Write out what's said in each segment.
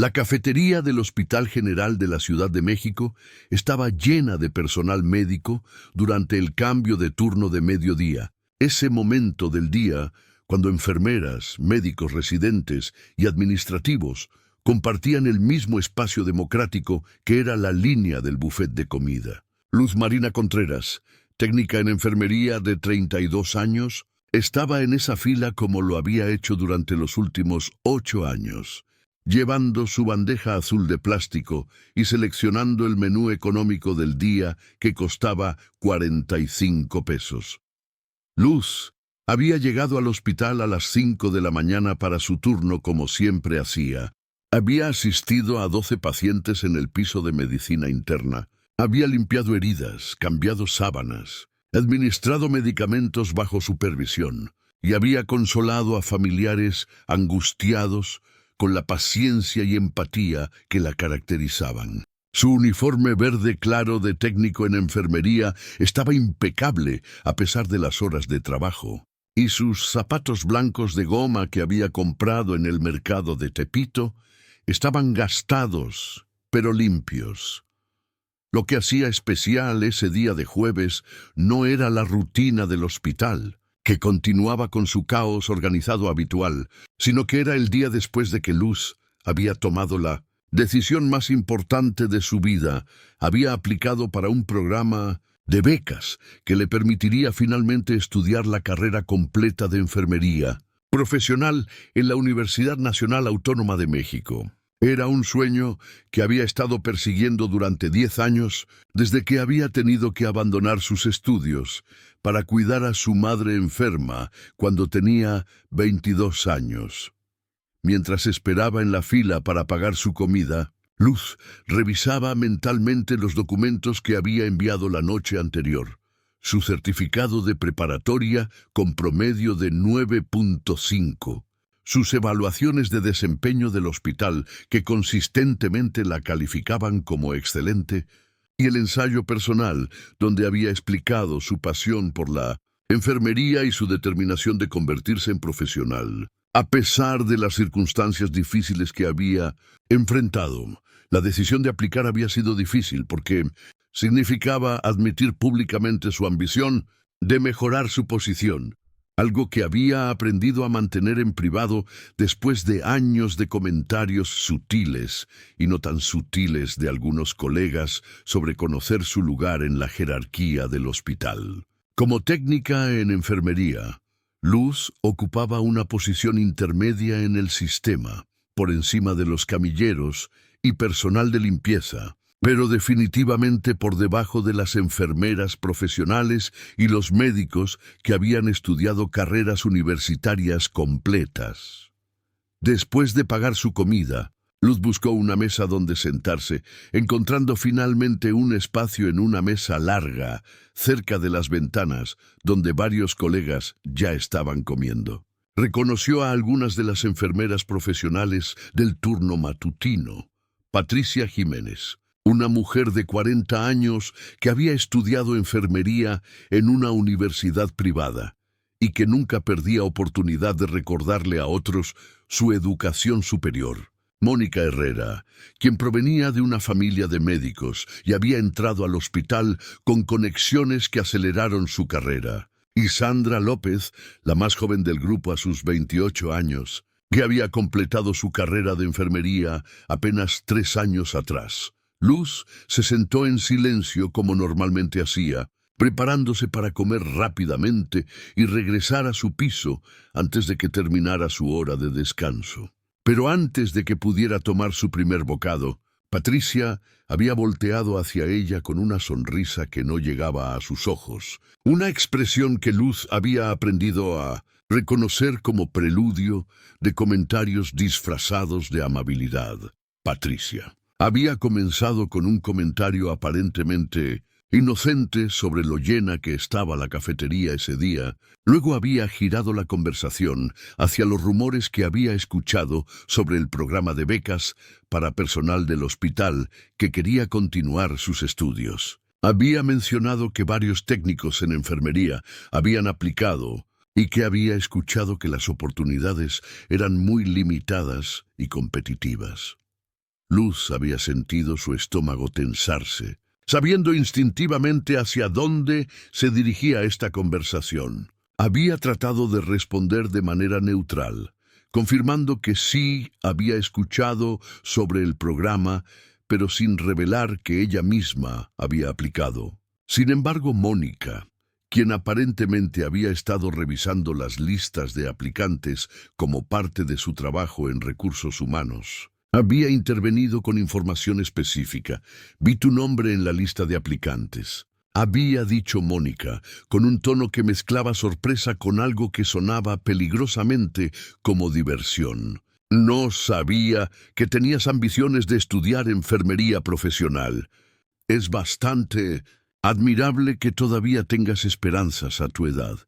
La cafetería del Hospital General de la Ciudad de México estaba llena de personal médico durante el cambio de turno de mediodía. Ese momento del día, cuando enfermeras, médicos residentes y administrativos compartían el mismo espacio democrático que era la línea del buffet de comida. Luz Marina Contreras, técnica en enfermería de 32 años, estaba en esa fila como lo había hecho durante los últimos 8 años, llevando su bandeja azul de plástico y seleccionando el menú económico del día que costaba 45 pesos. Luz había llegado al hospital a las 5 de la mañana para su turno como siempre hacía. Había asistido a 12 pacientes en el piso de medicina interna. Había limpiado heridas, cambiado sábanas, administrado medicamentos bajo supervisión y había consolado a familiares angustiados con la paciencia y empatía que la caracterizaban. Su uniforme verde claro de técnico en enfermería estaba impecable a pesar de las horas de trabajo, y sus zapatos blancos de goma que había comprado en el mercado de Tepito estaban gastados, pero limpios. Lo que hacía especial ese día de jueves no era la rutina del hospital, que continuaba con su caos organizado habitual, sino que era el día después de que Luz había tomado la decisión más importante de su vida. Había aplicado para un programa de becas que le permitiría finalmente estudiar la carrera completa de enfermería profesional en la Universidad Nacional Autónoma de México. Era un sueño que había estado persiguiendo durante 10 años, desde que había tenido que abandonar sus estudios para cuidar a su madre enferma cuando tenía 22 años. Mientras esperaba en la fila para pagar su comida, Luz revisaba mentalmente los documentos que había enviado la noche anterior. Su certificado de preparatoria con promedio de 9.5. Sus evaluaciones de desempeño del hospital, que consistentemente la calificaban como excelente, y el ensayo personal, donde había explicado su pasión por la enfermería y su determinación de convertirse en profesional. A pesar de las circunstancias difíciles que había enfrentado, la decisión de aplicar había sido difícil porque significaba admitir públicamente su ambición de mejorar su posición, algo que había aprendido a mantener en privado después de años de comentarios sutiles y no tan sutiles de algunos colegas sobre conocer su lugar en la jerarquía del hospital. Como técnica en enfermería, Luz ocupaba una posición intermedia en el sistema, por encima de los camilleros y personal de limpieza, pero definitivamente por debajo de las enfermeras profesionales y los médicos que habían estudiado carreras universitarias completas. Después de pagar su comida, Luz buscó una mesa donde sentarse, encontrando finalmente un espacio en una mesa larga, cerca de las ventanas, donde varios colegas ya estaban comiendo. Reconoció a algunas de las enfermeras profesionales del turno matutino. Patricia Jiménez, una mujer de 40 años que había estudiado enfermería en una universidad privada y que nunca perdía oportunidad de recordarle a otros su educación superior. Mónica Herrera, quien provenía de una familia de médicos y había entrado al hospital con conexiones que aceleraron su carrera. Y Sandra López, la más joven del grupo a sus 28 años, que había completado su carrera de enfermería apenas 3 años atrás. Luz se sentó en silencio como normalmente hacía, preparándose para comer rápidamente y regresar a su piso antes de que terminara su hora de descanso. Pero antes de que pudiera tomar su primer bocado, Patricia había volteado hacia ella con una sonrisa que no llegaba a sus ojos, una expresión que Luz había aprendido a reconocer como preludio de comentarios disfrazados de amabilidad. Patricia había comenzado con un comentario aparentemente inocente sobre lo llena que estaba la cafetería ese día. Luego había girado la conversación hacia los rumores que había escuchado sobre el programa de becas para personal del hospital que quería continuar sus estudios. Había mencionado que varios técnicos en enfermería habían aplicado y que había escuchado que las oportunidades eran muy limitadas y competitivas. Luz había sentido su estómago tensarse, sabiendo instintivamente hacia dónde se dirigía esta conversación. Había tratado de responder de manera neutral, confirmando que sí había escuchado sobre el programa, pero sin revelar que ella misma había aplicado. Sin embargo, Mónica, quien aparentemente había estado revisando las listas de aplicantes como parte de su trabajo en recursos humanos, había intervenido con información específica. Vi tu nombre en la lista de aplicantes. Había dicho Mónica, con un tono que mezclaba sorpresa con algo que sonaba peligrosamente como diversión. No sabía que tenías ambiciones de estudiar enfermería profesional. Es bastante admirable que todavía tengas esperanzas a tu edad.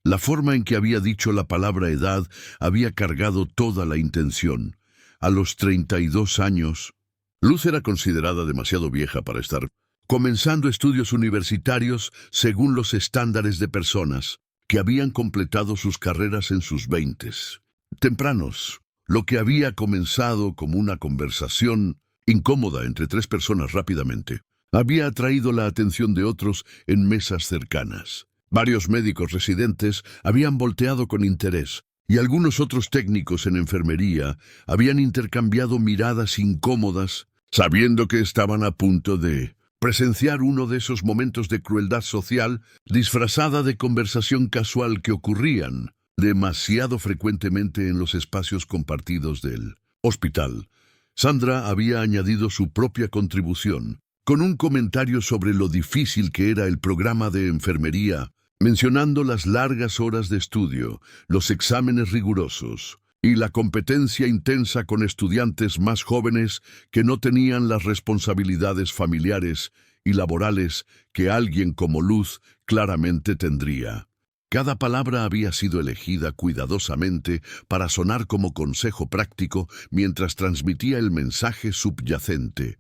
La forma en que había dicho la palabra edad había cargado toda la intención. A los 32 años, Luz era considerada demasiado vieja para estar comenzando estudios universitarios según los estándares de personas que habían completado sus carreras en sus 20s tempranos. Lo que había comenzado como una conversación incómoda entre tres personas rápidamente había atraído la atención de otros en mesas cercanas. Varios médicos residentes habían volteado con interés, y algunos otros técnicos en enfermería habían intercambiado miradas incómodas, sabiendo que estaban a punto de presenciar uno de esos momentos de crueldad social disfrazada de conversación casual que ocurrían demasiado frecuentemente en los espacios compartidos del hospital. Sandra había añadido su propia contribución, con un comentario sobre lo difícil que era el programa de enfermería, mencionando las largas horas de estudio, los exámenes rigurosos y la competencia intensa con estudiantes más jóvenes que no tenían las responsabilidades familiares y laborales que alguien como Luz claramente tendría. Cada palabra había sido elegida cuidadosamente para sonar como consejo práctico mientras transmitía el mensaje subyacente.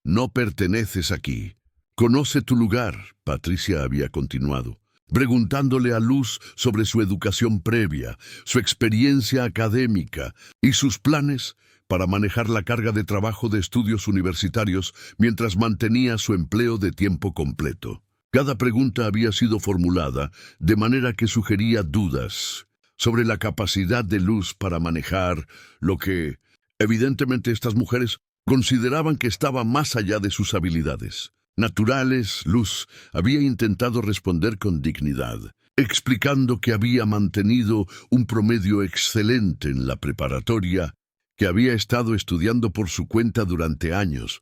No perteneces aquí. Conoce tu lugar, Patricia había continuado, preguntándole a Luz sobre su educación previa, su experiencia académica y sus planes para manejar la carga de trabajo de estudios universitarios mientras mantenía su empleo de tiempo completo. Cada pregunta había sido formulada de manera que sugería dudas sobre la capacidad de Luz para manejar lo que, evidentemente, estas mujeres consideraban que estaba más allá de sus habilidades naturales. Luz había intentado responder con dignidad, explicando que había mantenido un promedio excelente en la preparatoria, que había estado estudiando por su cuenta durante años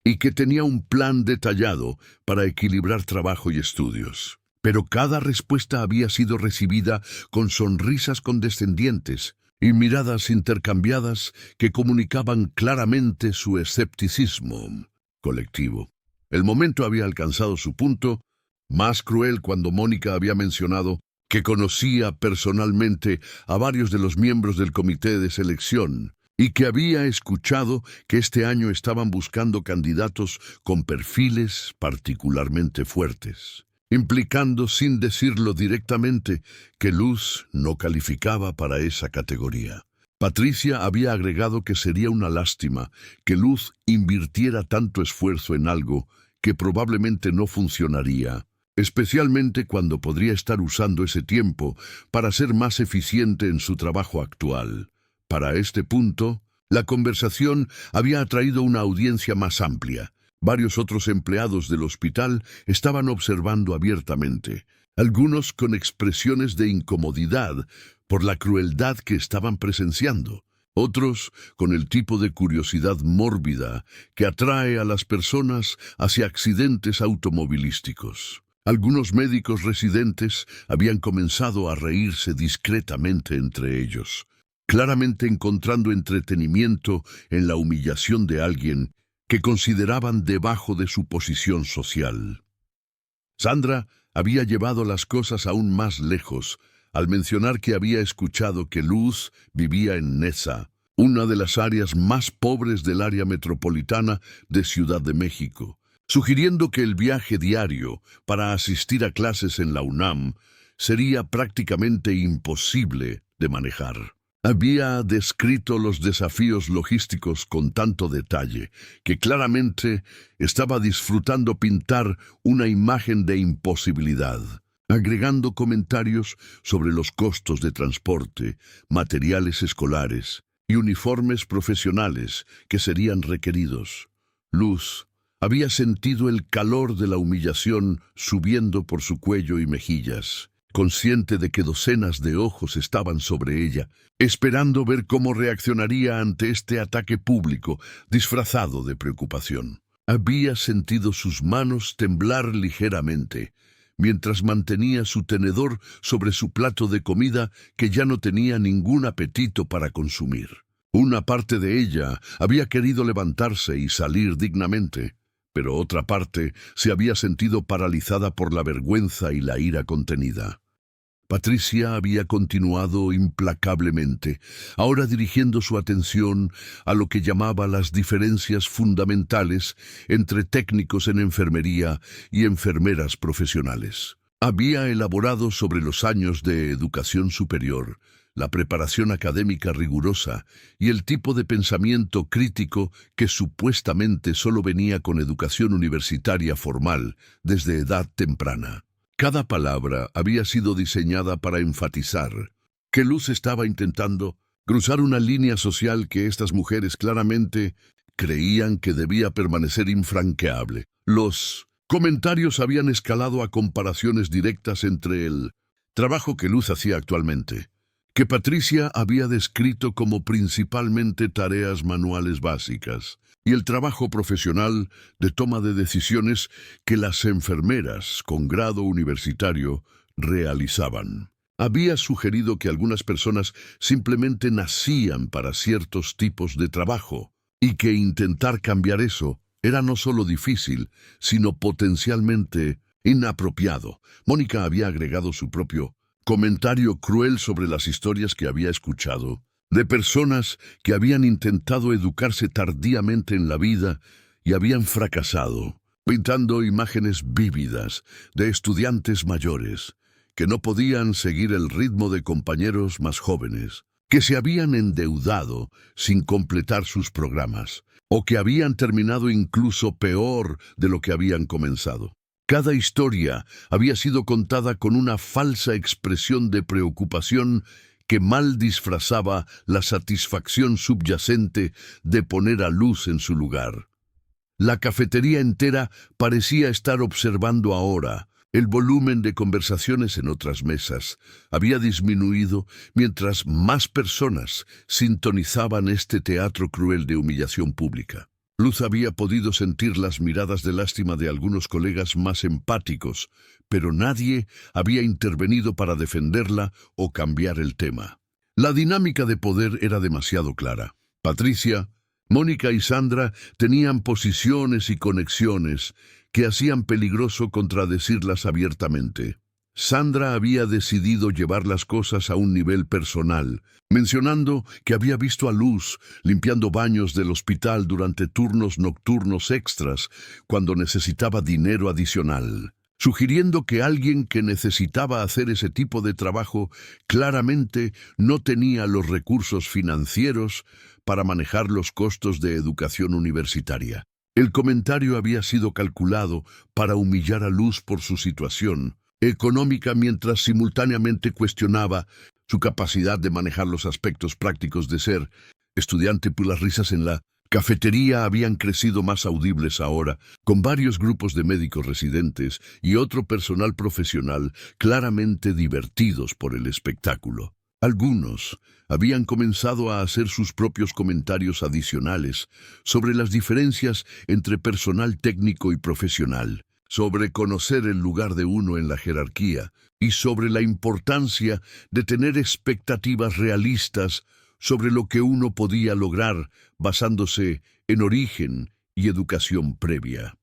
y que tenía un plan detallado para equilibrar trabajo y estudios. Pero cada respuesta había sido recibida con sonrisas condescendientes y miradas intercambiadas que comunicaban claramente su escepticismo colectivo. El momento había alcanzado su punto más cruel cuando Mónica había mencionado que conocía personalmente a varios de los miembros del comité de selección y que había escuchado que este año estaban buscando candidatos con perfiles particularmente fuertes, implicando sin decirlo directamente que Luz no calificaba para esa categoría. Patricia había agregado que sería una lástima que Luz invirtiera tanto esfuerzo en algo que probablemente no funcionaría, especialmente cuando podría estar usando ese tiempo para ser más eficiente en su trabajo actual. Para este punto, la conversación había atraído una audiencia más amplia. Varios otros empleados del hospital estaban observando abiertamente, algunos con expresiones de incomodidad por la crueldad que estaban presenciando, otros con el tipo de curiosidad mórbida que atrae a las personas hacia accidentes automovilísticos. Algunos médicos residentes habían comenzado a reírse discretamente entre ellos, claramente encontrando entretenimiento en la humillación de alguien que consideraban debajo de su posición social. Sandra había llevado las cosas aún más lejos al mencionar que había escuchado que Luz vivía en Nesa, una de las áreas más pobres del área metropolitana de Ciudad de México, sugiriendo que el viaje diario para asistir a clases en la UNAM sería prácticamente imposible de manejar. Había descrito los desafíos logísticos con tanto detalle que claramente estaba disfrutando pintar una imagen de imposibilidad, agregando comentarios sobre los costos de transporte, materiales escolares y uniformes profesionales que serían requeridos. Luz había sentido el calor de la humillación subiendo por su cuello y mejillas, consciente de que docenas de ojos estaban sobre ella, esperando ver cómo reaccionaría ante este ataque público, disfrazado de preocupación. Había sentido sus manos temblar ligeramente, mientras mantenía su tenedor sobre su plato de comida que ya no tenía ningún apetito para consumir. Una parte de ella había querido levantarse y salir dignamente, pero otra parte se había sentido paralizada por la vergüenza y la ira contenida. Patricia había continuado implacablemente, ahora dirigiendo su atención a lo que llamaba las diferencias fundamentales entre técnicos en enfermería y enfermeras profesionales. Había elaborado sobre los años de educación superior, la preparación académica rigurosa y el tipo de pensamiento crítico que supuestamente solo venía con educación universitaria formal desde edad temprana. Cada palabra había sido diseñada para enfatizar que Luz estaba intentando cruzar una línea social que estas mujeres claramente creían que debía permanecer infranqueable. Los comentarios habían escalado a comparaciones directas entre el trabajo que Luz hacía actualmente, que Patricia había descrito como principalmente tareas manuales básicas, y el trabajo profesional de toma de decisiones que las enfermeras con grado universitario realizaban. Había sugerido que algunas personas simplemente nacían para ciertos tipos de trabajo, y que intentar cambiar eso era no solo difícil, sino potencialmente inapropiado. Mónica había agregado su propio comentario cruel sobre las historias que había escuchado, de personas que habían intentado educarse tardíamente en la vida y habían fracasado, pintando imágenes vívidas de estudiantes mayores que no podían seguir el ritmo de compañeros más jóvenes, que se habían endeudado sin completar sus programas, o que habían terminado incluso peor de lo que habían comenzado. Cada historia había sido contada con una falsa expresión de preocupación que mal disfrazaba la satisfacción subyacente de poner a Luz en su lugar. La cafetería entera parecía estar observando ahora. El volumen de conversaciones en otras mesas había disminuido mientras más personas sintonizaban este teatro cruel de humillación pública. Luz había podido sentir las miradas de lástima de algunos colegas más empáticos, pero nadie había intervenido para defenderla o cambiar el tema. La dinámica de poder era demasiado clara. Patricia, Mónica y Sandra tenían posiciones y conexiones que hacían peligroso contradecirlas abiertamente. Sandra había decidido llevar las cosas a un nivel personal, mencionando que había visto a Luz limpiando baños del hospital durante turnos nocturnos extras cuando necesitaba dinero adicional, sugiriendo que alguien que necesitaba hacer ese tipo de trabajo claramente no tenía los recursos financieros para manejar los costos de educación universitaria. El comentario había sido calculado para humillar a Luz por su situación económica mientras simultáneamente cuestionaba su capacidad de manejar los aspectos prácticos de ser estudiante. Pues las risas en la cafetería habían crecido más audibles ahora, con varios grupos de médicos residentes y otro personal profesional claramente divertidos por el espectáculo. Algunos habían comenzado a hacer sus propios comentarios adicionales sobre las diferencias entre personal técnico y profesional, sobre conocer el lugar de uno en la jerarquía y sobre la importancia de tener expectativas realistas sobre lo que uno podía lograr basándose en origen y educación previa.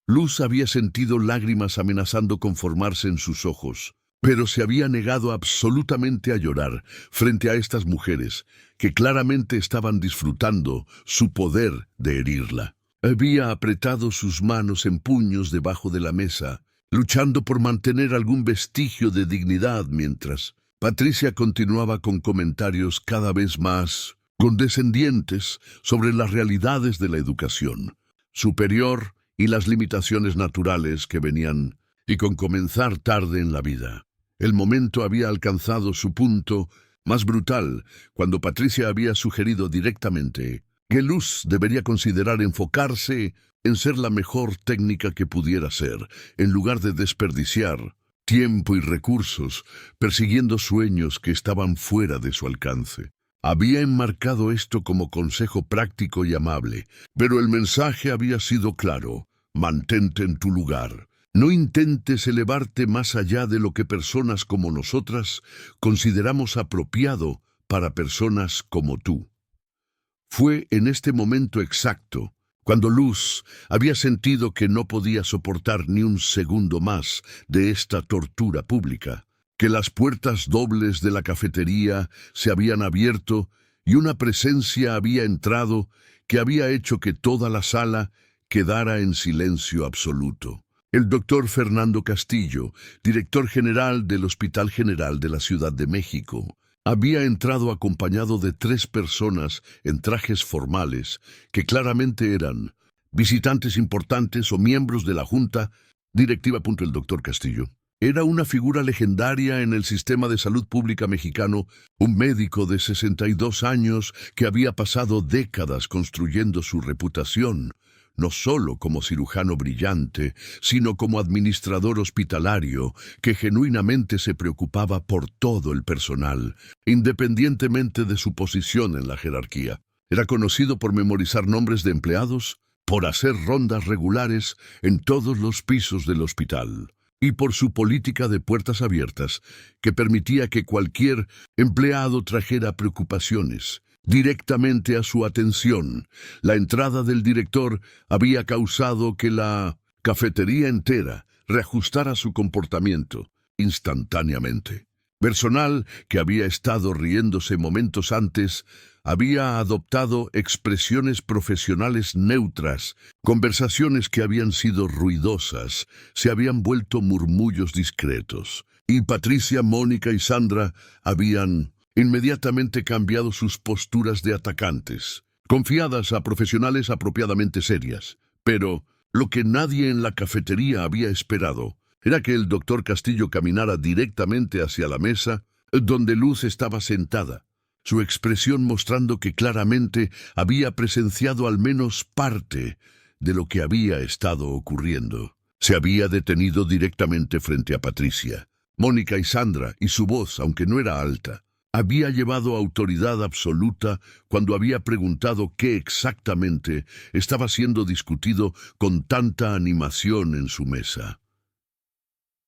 Luz había sentido lágrimas amenazando con formarse en sus ojos, pero se había negado absolutamente a llorar frente a estas mujeres que claramente estaban disfrutando su poder de herirla. Había apretado sus manos en puños debajo de la mesa, luchando por mantener algún vestigio de dignidad mientras Patricia continuaba con comentarios cada vez más condescendientes sobre las realidades de la educación superior y las limitaciones naturales que venían y con comenzar tarde en la vida. El momento había alcanzado su punto más brutal cuando Patricia había sugerido directamente que Luz debería considerar enfocarse en ser la mejor técnica que pudiera ser, en lugar de desperdiciar tiempo y recursos persiguiendo sueños que estaban fuera de su alcance. Había enmarcado esto como consejo práctico y amable, pero el mensaje había sido claro: mantente en tu lugar. No intentes elevarte más allá de lo que personas como nosotras consideramos apropiado para personas como tú. Fue en este momento exacto cuando Luz había sentido que no podía soportar ni un segundo más de esta tortura pública, que las puertas dobles de la cafetería se habían abierto y una presencia había entrado que había hecho que toda la sala quedara en silencio absoluto. El doctor Fernando Castillo, director general del Hospital General de la Ciudad de México, había entrado acompañado de 3 personas en trajes formales que claramente eran visitantes importantes o miembros de la Junta Directiva. El doctor Castillo era una figura legendaria en el sistema de salud pública mexicano, un médico de 62 años que había pasado décadas construyendo su reputación, no solo como cirujano brillante, sino como administrador hospitalario que genuinamente se preocupaba por todo el personal, independientemente de su posición en la jerarquía. Era conocido por memorizar nombres de empleados, por hacer rondas regulares en todos los pisos del hospital, y por su política de puertas abiertas, que permitía que cualquier empleado trajera preocupaciones directamente a su atención. La entrada del director había causado que la cafetería entera reajustara su comportamiento instantáneamente. Personal que había estado riéndose momentos antes había adoptado expresiones profesionales neutras. Conversaciones que habían sido ruidosas se habían vuelto murmullos discretos. Y Patricia, Mónica y Sandra habían inmediatamente cambiado sus posturas de atacantes, confiadas a profesionales apropiadamente serias. Pero lo que nadie en la cafetería había esperado era que el doctor Castillo caminara directamente hacia la mesa donde Luz estaba sentada, su expresión mostrando que claramente había presenciado al menos parte de lo que había estado ocurriendo. Se había detenido directamente frente a Patricia, Mónica y Sandra, y su voz, aunque no era alta, había llevado autoridad absoluta cuando había preguntado qué exactamente estaba siendo discutido con tanta animación en su mesa.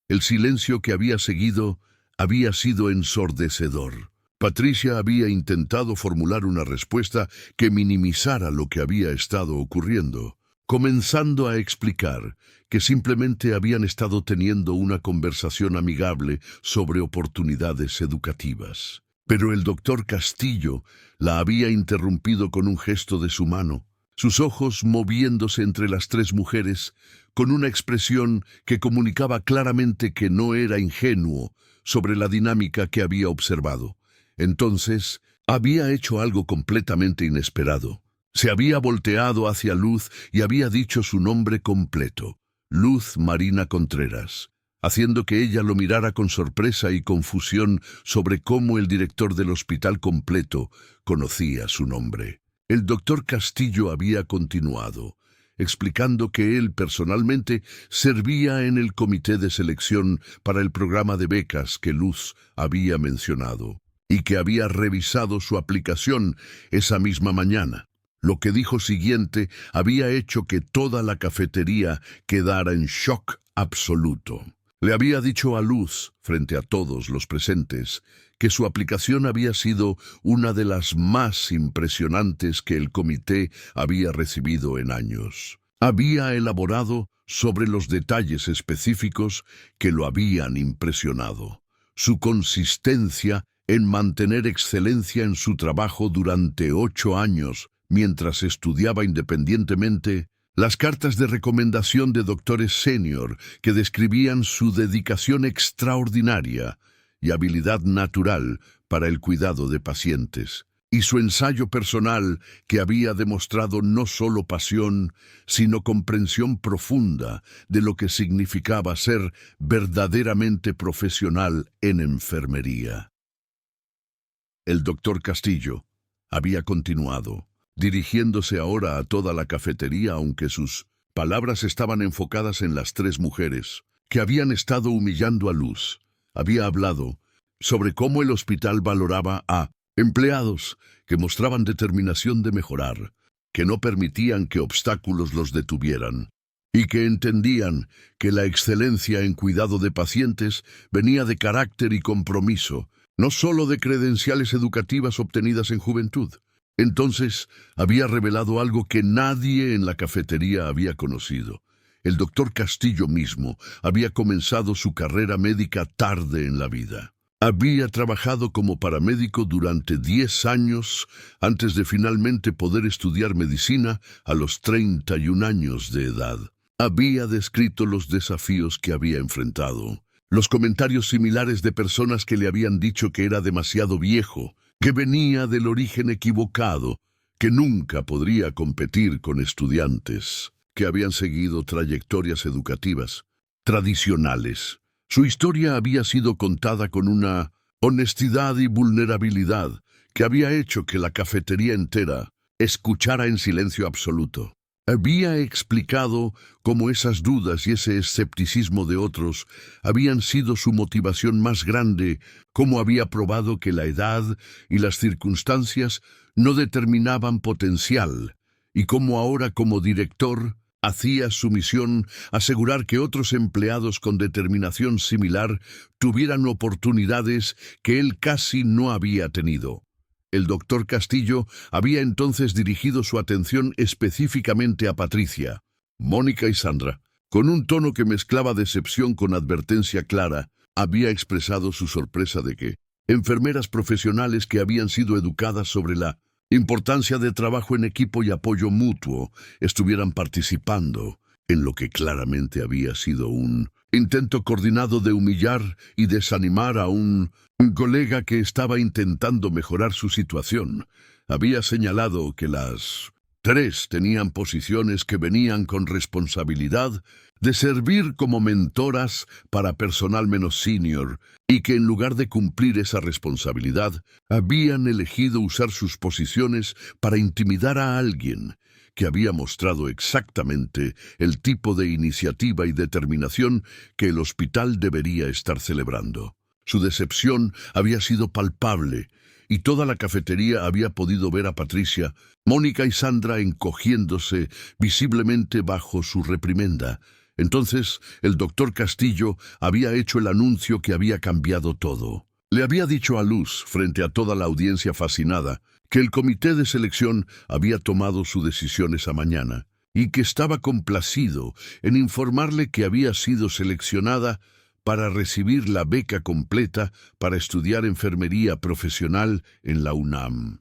El silencio que había seguido había sido ensordecedor. Patricia había intentado formular una respuesta que minimizara lo que había estado ocurriendo, comenzando a explicar que simplemente habían estado teniendo una conversación amigable sobre oportunidades educativas. Pero el doctor Castillo la había interrumpido con un gesto de su mano, sus ojos moviéndose entre las 3 mujeres con una expresión que comunicaba claramente que no era ingenuo sobre la dinámica que había observado. Entonces, había hecho algo completamente inesperado. Se había volteado hacia Luz y había dicho su nombre completo: Luz Marina Contreras, haciendo que ella lo mirara con sorpresa y confusión sobre cómo el director del hospital completo conocía su nombre. El doctor Castillo había continuado, explicando que él personalmente servía en el comité de selección para el programa de becas que Luz había mencionado, y que había revisado su aplicación esa misma mañana. Lo que dijo siguiente había hecho que toda la cafetería quedara en shock absoluto. Le había dicho a Luz, frente a todos los presentes, que su aplicación había sido una de las más impresionantes que el comité había recibido en años. Había elaborado sobre los detalles específicos que lo habían impresionado. Su consistencia en mantener excelencia en su trabajo durante 8 años, mientras estudiaba independientemente, las cartas de recomendación de doctores senior que describían su dedicación extraordinaria y habilidad natural para el cuidado de pacientes. Y su ensayo personal, que había demostrado no solo pasión, sino comprensión profunda de lo que significaba ser verdaderamente profesional en enfermería. El doctor Castillo había continuado, dirigiéndose ahora a toda la cafetería, aunque sus palabras estaban enfocadas en las tres mujeres que habían estado humillando a Luz. Había hablado sobre cómo el hospital valoraba a empleados que mostraban determinación de mejorar, que no permitían que obstáculos los detuvieran, y que entendían que la excelencia en cuidado de pacientes venía de carácter y compromiso, no solo de credenciales educativas obtenidas en juventud. Entonces había revelado algo que nadie en la cafetería había conocido. El doctor Castillo mismo había comenzado su carrera médica tarde en la vida. Había trabajado como paramédico durante 10 años antes de finalmente poder estudiar medicina a los 31 años de edad. Había descrito los desafíos que había enfrentado, los comentarios similares de personas que le habían dicho que era demasiado viejo, que venía del origen equivocado, que nunca podría competir con estudiantes que habían seguido trayectorias educativas tradicionales. Su historia había sido contada con una honestidad y vulnerabilidad que había hecho que la cafetería entera escuchara en silencio absoluto. Había explicado cómo esas dudas y ese escepticismo de otros habían sido su motivación más grande, cómo había probado que la edad y las circunstancias no determinaban potencial, y cómo ahora como director hacía su misión asegurar que otros empleados con determinación similar tuvieran oportunidades que él casi no había tenido. El doctor Castillo había entonces dirigido su atención específicamente a Patricia, Mónica y Sandra. Con un tono que mezclaba decepción con advertencia clara, había expresado su sorpresa de que enfermeras profesionales que habían sido educadas sobre la importancia de trabajo en equipo y apoyo mutuo estuvieran participando en lo que claramente había sido un intento coordinado de humillar y desanimar a un colega que estaba intentando mejorar su situación. Había señalado que las tres tenían posiciones que venían con responsabilidad de servir como mentoras para personal menos senior y que en lugar de cumplir esa responsabilidad, habían elegido usar sus posiciones para intimidar a alguien que había mostrado exactamente el tipo de iniciativa y determinación que el hospital debería estar celebrando. Su decepción había sido palpable, y toda la cafetería había podido ver a Patricia, Mónica y Sandra encogiéndose visiblemente bajo su reprimenda. Entonces, el doctor Castillo había hecho el anuncio que había cambiado todo. Le había dicho a Luz, frente a toda la audiencia fascinada, que el comité de selección había tomado su decisión esa mañana, y que estaba complacido en informarle que había sido seleccionada para recibir la beca completa para estudiar enfermería profesional en la UNAM.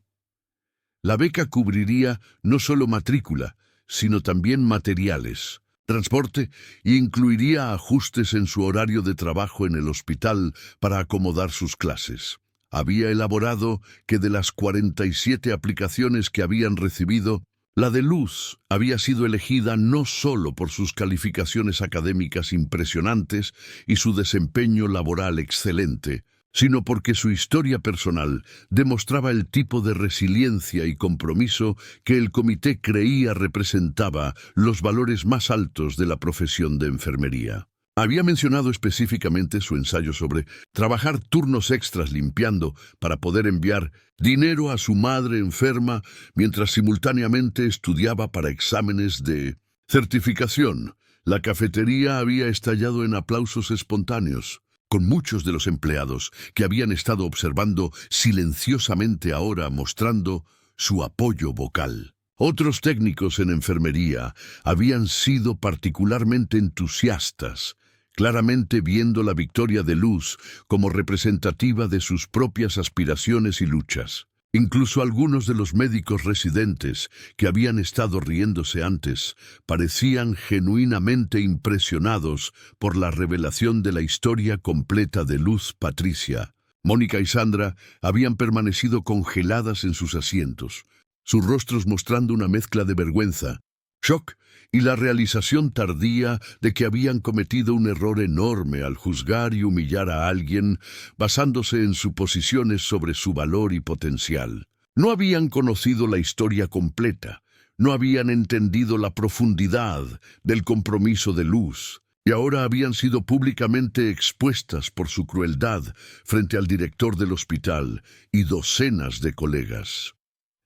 La beca cubriría no solo matrícula, sino también materiales, transporte, e incluiría ajustes en su horario de trabajo en el hospital para acomodar sus clases. Había elaborado que de las 47 aplicaciones que habían recibido, la de Luz había sido elegida no solo por sus calificaciones académicas impresionantes y su desempeño laboral excelente, sino porque su historia personal demostraba el tipo de resiliencia y compromiso que el comité creía representaba los valores más altos de la profesión de enfermería. Había mencionado específicamente su ensayo sobre trabajar turnos extras limpiando para poder enviar dinero a su madre enferma mientras simultáneamente estudiaba para exámenes de certificación. La cafetería había estallado en aplausos espontáneos, con muchos de los empleados que habían estado observando silenciosamente ahora mostrando su apoyo vocal. Otros técnicos en enfermería habían sido particularmente entusiastas, claramente viendo la victoria de Luz como representativa de sus propias aspiraciones y luchas. Incluso algunos de los médicos residentes que habían estado riéndose antes parecían genuinamente impresionados por la revelación de la historia completa de Luz Patricia. Mónica y Sandra habían permanecido congeladas en sus asientos, sus rostros mostrando una mezcla de vergüenza, shock y la realización tardía de que habían cometido un error enorme al juzgar y humillar a alguien basándose en suposiciones sobre su valor y potencial. No habían conocido la historia completa, no habían entendido la profundidad del compromiso de Luz, y ahora habían sido públicamente expuestas por su crueldad frente al director del hospital y docenas de colegas.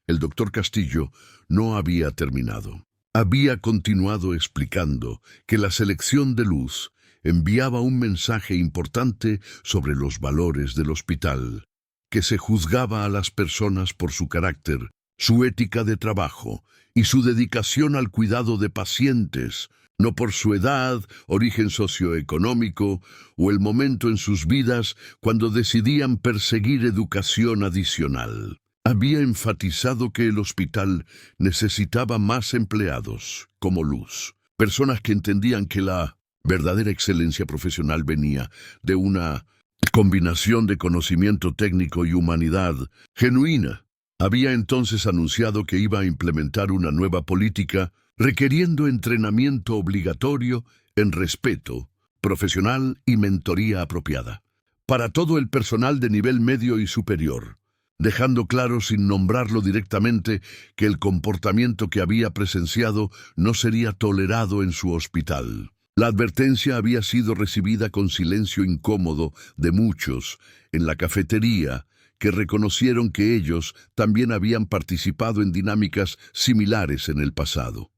El doctor Castillo no había terminado. Había continuado explicando que la selección de Luz enviaba un mensaje importante sobre los valores del hospital, que se juzgaba a las personas por su carácter, su ética de trabajo y su dedicación al cuidado de pacientes, no por su edad, origen socioeconómico o el momento en sus vidas cuando decidían perseguir educación adicional. Había enfatizado que el hospital necesitaba más empleados, como Luz, personas que entendían que la verdadera excelencia profesional venía de una combinación de conocimiento técnico y humanidad genuina. Había entonces anunciado que iba a implementar una nueva política requiriendo entrenamiento obligatorio en respeto profesional y mentoría apropiada para todo el personal de nivel medio y superior, dejando claro sin nombrarlo directamente que el comportamiento que había presenciado no sería tolerado en su hospital. La advertencia había sido recibida con silencio incómodo de muchos en la cafetería, que reconocieron que ellos también habían participado en dinámicas similares en el pasado.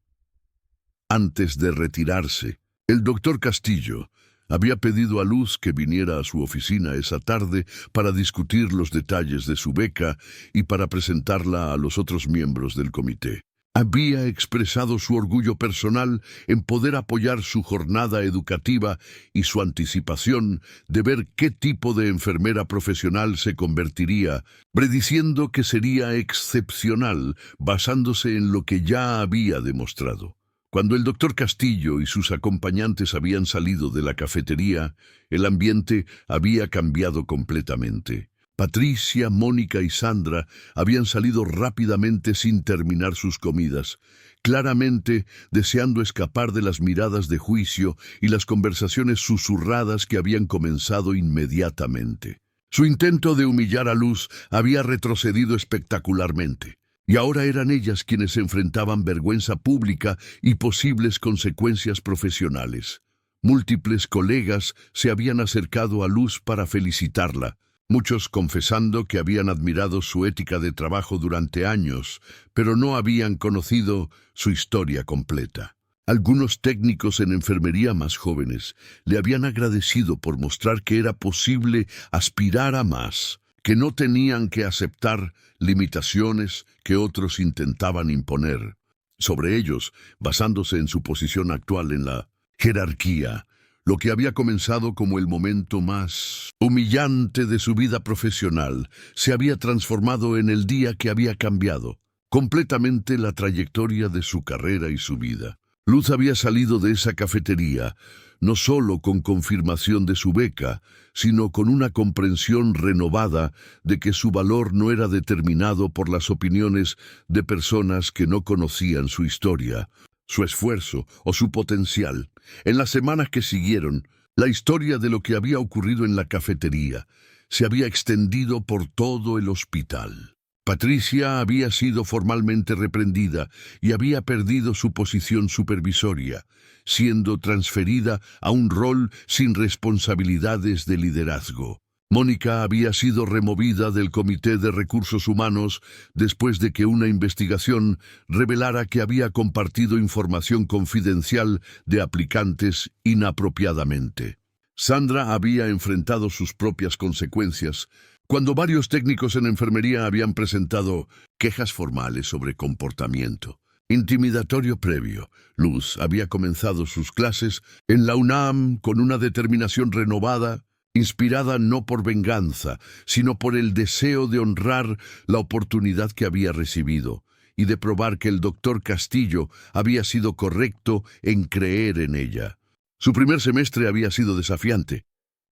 Antes de retirarse, el doctor Castillo había pedido a Luz que viniera a su oficina esa tarde para discutir los detalles de su beca y para presentarla a los otros miembros del comité. Había expresado su orgullo personal en poder apoyar su jornada educativa y su anticipación de ver qué tipo de enfermera profesional se convertiría, prediciendo que sería excepcional basándose en lo que ya había demostrado. Cuando el doctor Castillo y sus acompañantes habían salido de la cafetería, el ambiente había cambiado completamente. Patricia, Mónica y Sandra habían salido rápidamente sin terminar sus comidas, claramente deseando escapar de las miradas de juicio y las conversaciones susurradas que habían comenzado inmediatamente. Su intento de humillar a Luz había retrocedido espectacularmente. Y ahora eran ellas quienes enfrentaban vergüenza pública y posibles consecuencias profesionales. Múltiples colegas se habían acercado a Luz para felicitarla, muchos confesando que habían admirado su ética de trabajo durante años, pero no habían conocido su historia completa. Algunos técnicos en enfermería más jóvenes le habían agradecido por mostrar que era posible aspirar a más, que no tenían que aceptar limitaciones que otros intentaban imponer sobre ellos, basándose en su posición actual en la jerarquía. Lo que había comenzado como el momento más humillante de su vida profesional se había transformado en el día que había cambiado completamente la trayectoria de su carrera y su vida. Luz había salido de esa cafetería no solo con confirmación de su beca, sino con una comprensión renovada de que su valor no era determinado por las opiniones de personas que no conocían su historia, su esfuerzo o su potencial. En las semanas que siguieron, la historia de lo que había ocurrido en la cafetería se había extendido por todo el hospital. Patricia había sido formalmente reprendida y había perdido su posición supervisoria, siendo transferida a un rol sin responsabilidades de liderazgo. Mónica había sido removida del Comité de Recursos Humanos después de que una investigación revelara que había compartido información confidencial de aplicantes inapropiadamente. Sandra había enfrentado sus propias consecuencias cuando varios técnicos en enfermería habían presentado quejas formales sobre comportamiento intimidatorio previo. Luz había comenzado sus clases en la UNAM con una determinación renovada inspirada no por venganza, sino por el deseo de honrar la oportunidad que había recibido y de probar que el doctor Castillo había sido correcto en creer en ella. Su primer semestre había sido desafiante,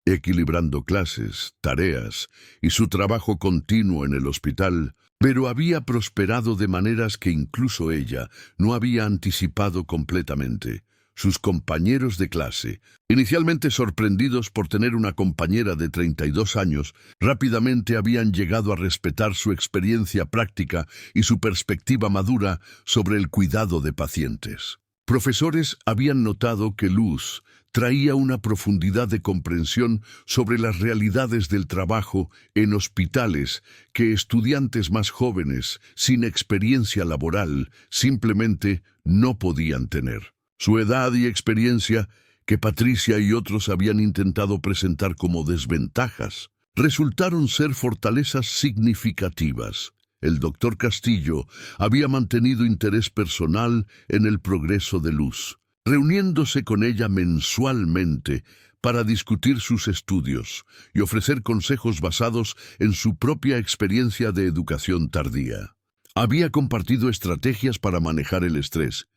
equilibrando clases, tareas y su trabajo continuo en el hospital, pero había prosperado de maneras que incluso ella no había anticipado completamente. Sus compañeros de clase, inicialmente sorprendidos por tener una compañera de 32 años, rápidamente habían llegado a respetar su experiencia práctica y su perspectiva madura sobre el cuidado de pacientes. Profesores habían notado que Luz traía una profundidad de comprensión sobre las realidades del trabajo en hospitales que estudiantes más jóvenes, sin experiencia laboral, simplemente no podían tener. Su edad y experiencia, que Patricia y otros habían intentado presentar como desventajas, resultaron ser fortalezas significativas. El doctor Castillo había mantenido interés personal en el progreso de Luz, reuniéndose con ella mensualmente para discutir sus estudios y ofrecer consejos basados en su propia experiencia de educación tardía. Había compartido estrategias para manejar el estrés,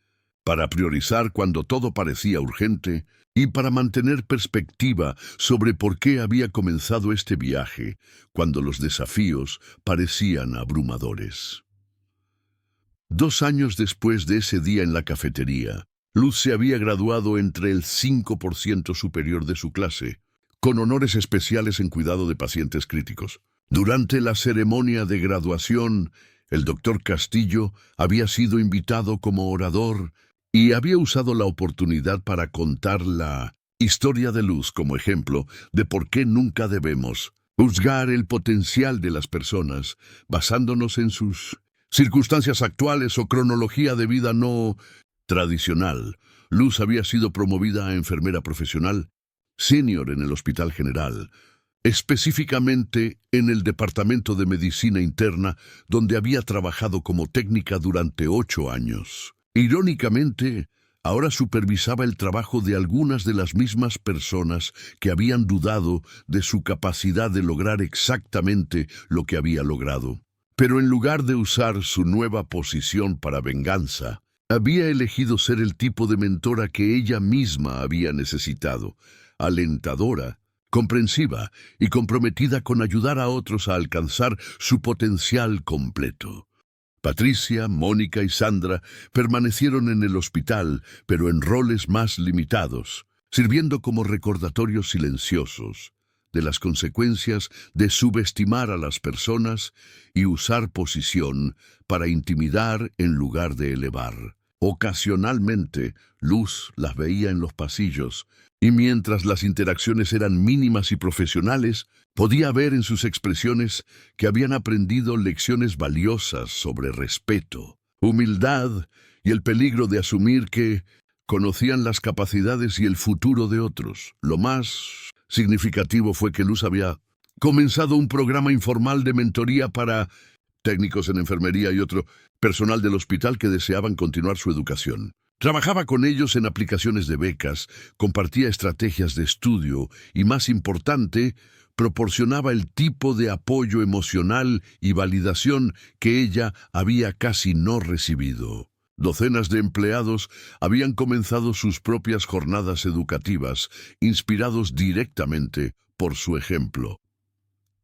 para priorizar cuando todo parecía urgente y para mantener perspectiva sobre por qué había comenzado este viaje cuando los desafíos parecían abrumadores. 2 años después de ese día en la cafetería, Luz se había graduado entre el 5% superior de su clase, con honores especiales en cuidado de pacientes críticos. Durante la ceremonia de graduación, el doctor Castillo había sido invitado como orador y había usado la oportunidad para contar la historia de Luz como ejemplo de por qué nunca debemos juzgar el potencial de las personas basándonos en sus circunstancias actuales o cronología de vida no tradicional. Luz había sido promovida a enfermera profesional senior en el Hospital General, específicamente en el Departamento de Medicina Interna, donde había trabajado como técnica durante 8 años. Irónicamente, ahora supervisaba el trabajo de algunas de las mismas personas que habían dudado de su capacidad de lograr exactamente lo que había logrado. Pero en lugar de usar su nueva posición para venganza, había elegido ser el tipo de mentora que ella misma había necesitado, alentadora, comprensiva y comprometida con ayudar a otros a alcanzar su potencial completo. Patricia, Mónica y Sandra permanecieron en el hospital, pero en roles más limitados, sirviendo como recordatorios silenciosos de las consecuencias de subestimar a las personas y usar posición para intimidar en lugar de elevar. Ocasionalmente, Luz las veía en los pasillos, y mientras las interacciones eran mínimas y profesionales, podía ver en sus expresiones que habían aprendido lecciones valiosas sobre respeto, humildad y el peligro de asumir que conocían las capacidades y el futuro de otros. Lo más significativo fue que Luz había comenzado un programa informal de mentoría para técnicos en enfermería y otro personal del hospital que deseaban continuar su educación. Trabajaba con ellos en aplicaciones de becas, compartía estrategias de estudio y, más importante, proporcionaba el tipo de apoyo emocional y validación que ella había casi no recibido. Docenas de empleados habían comenzado sus propias jornadas educativas, inspirados directamente por su ejemplo.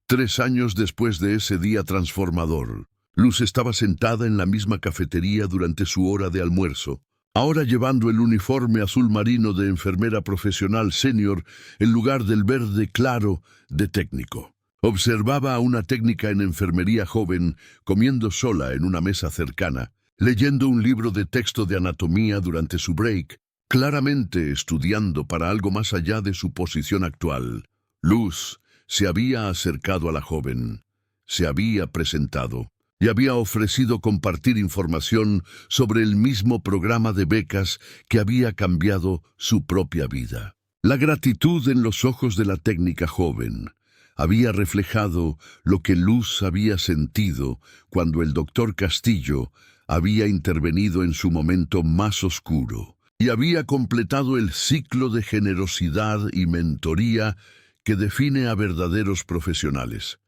3 años después de ese día transformador, Luz estaba sentada en la misma cafetería durante su hora de almuerzo, ahora llevando el uniforme azul marino de enfermera profesional senior en lugar del verde claro de técnico. Observaba a una técnica en enfermería joven comiendo sola en una mesa cercana, leyendo un libro de texto de anatomía durante su break, claramente estudiando para algo más allá de su posición actual. Luz se había acercado a la joven, se había presentado y había ofrecido compartir información sobre el mismo programa de becas que había cambiado su propia vida. La gratitud en los ojos de la técnica joven había reflejado lo que Luz había sentido cuando el doctor Castillo había intervenido en su momento más oscuro y había completado el ciclo de generosidad y mentoría que define a verdaderos profesionales.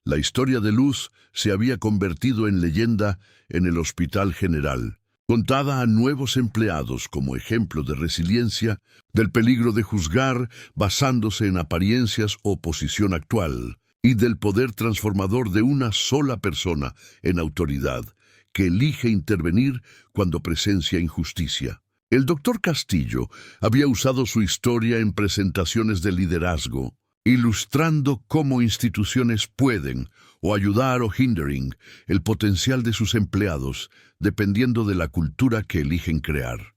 La historia de Luz se había convertido en leyenda en el Hospital General, contada a nuevos empleados como ejemplo de resiliencia, del peligro de juzgar basándose en apariencias o posición actual, y del poder transformador de una sola persona en autoridad, que elige intervenir cuando presencia injusticia. El doctor Castillo había usado su historia en presentaciones de liderazgo, ilustrando cómo instituciones pueden o ayudar o hindering el potencial de sus empleados, dependiendo de la cultura que eligen crear.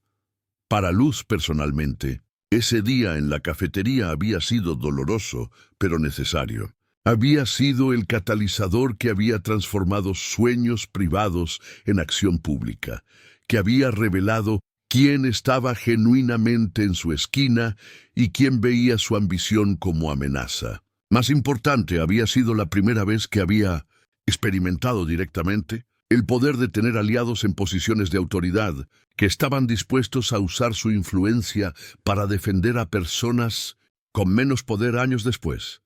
Para Luz personalmente, ese día en la cafetería había sido doloroso, pero necesario. Había sido el catalizador que había transformado sueños privados en acción pública, que había revelado quién estaba genuinamente en su esquina y quién veía su ambición como amenaza. Más importante, había sido la primera vez que había experimentado directamente el poder de tener aliados en posiciones de autoridad que estaban dispuestos a usar su influencia para defender a personas con menos poder años después.